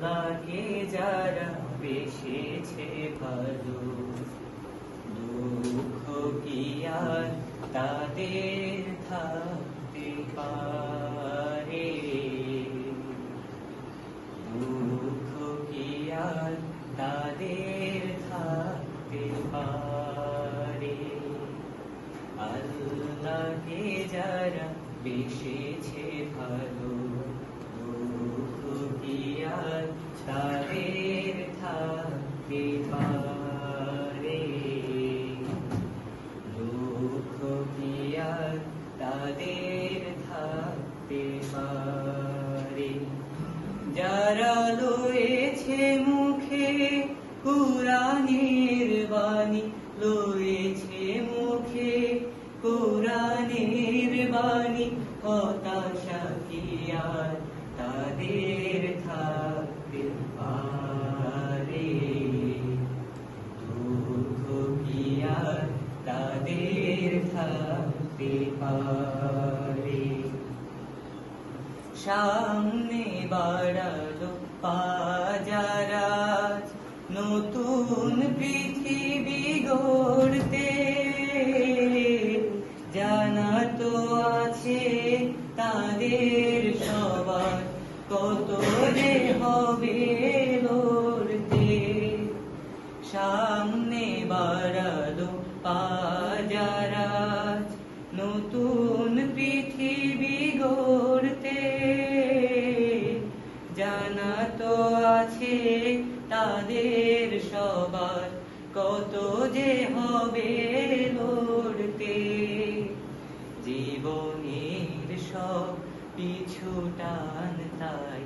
আল্লাহকে যারা বেসেছে ভালো, দুঃখ কি আর তাদের থাকতে পারে? দুঃখ কি আর তাদের থাকতে পারে? আল্লাহকে যারা বেসেছে ভালো, দুঃখ কি আর তাদের থাকতে পারে? দুঃখ কি আর তাদের থাকতে পারে? যারা লয়েছে মুখে কুরআনের বাণী, লয়েছে মুখে কুরআনের বাণী, হতাশা কি আর তাদের থাকতে পারে? দুঃখ কি আর তাদের থাকতে পারে? সামনে বাড়ালো পাজারাজ নতুন পৃথিবী গড়তে, জানা তো আছে তাদের সবার কত যে হবে লড়তে। সামনে বাড়ালো পাজারাজ নতুন পৃথিবী গড়তে, জানা তো আছে তাদের সবার কত যে হবে লড়তে। জীবনের সব পিছু টান তাই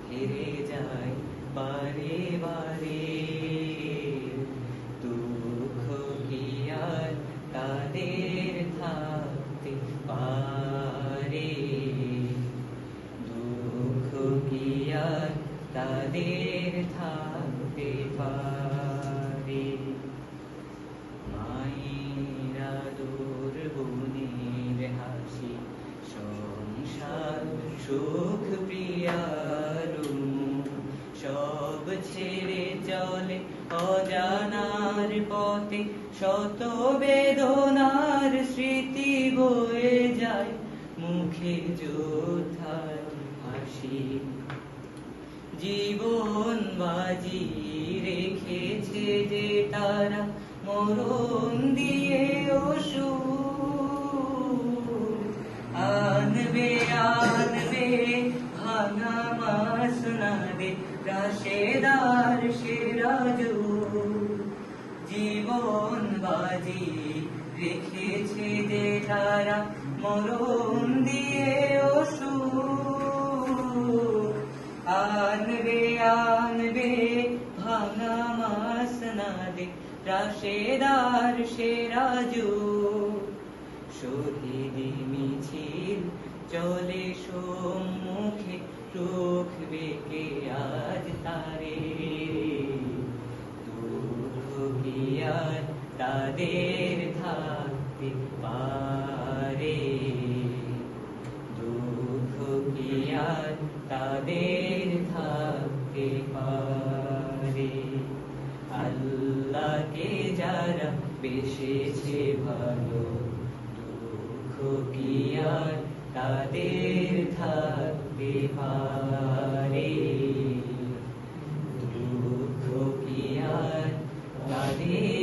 হেরে যায় বারে বারে। দুঃখ কি আর তাদের থাকতে পারে? দুঃখ কি আর তাদের থাকতে পারে? মায়ের আদর, বোনের হাসি, সংসার সুখ প্রিয়ার মুখ, সব ছেড়ে চলে অজানার পথে, শত বেদনার স্মৃতি বয়ে যায় মুখে যোদ্ধার হাসি। জীবন বাজি রেখেছে যে তারা মরণ দিয়ে অসুর, আনবে আনবে ভাঙা মাসনাদে রাশেদার সিরাজু। জীবন বাজি রেখেছে যে তারা মরণ দিয়ে অসুর, আনবে আনবে ভাঙা মাসনাদে রাশেদার সিরাজু। শহীদি মিছিল চলে সম্মুখে, রুখবে কে আজ তারে? দুঃখ কি আর তাদের থাকতে পারে? দুঃখ কি আর তাদের থাকতে পারে? আল্লাহকে যারা বেসেছে ভালো, দুঃখ কি আর তাদের থাকতে পারে? দুঃখ কি আর তাদের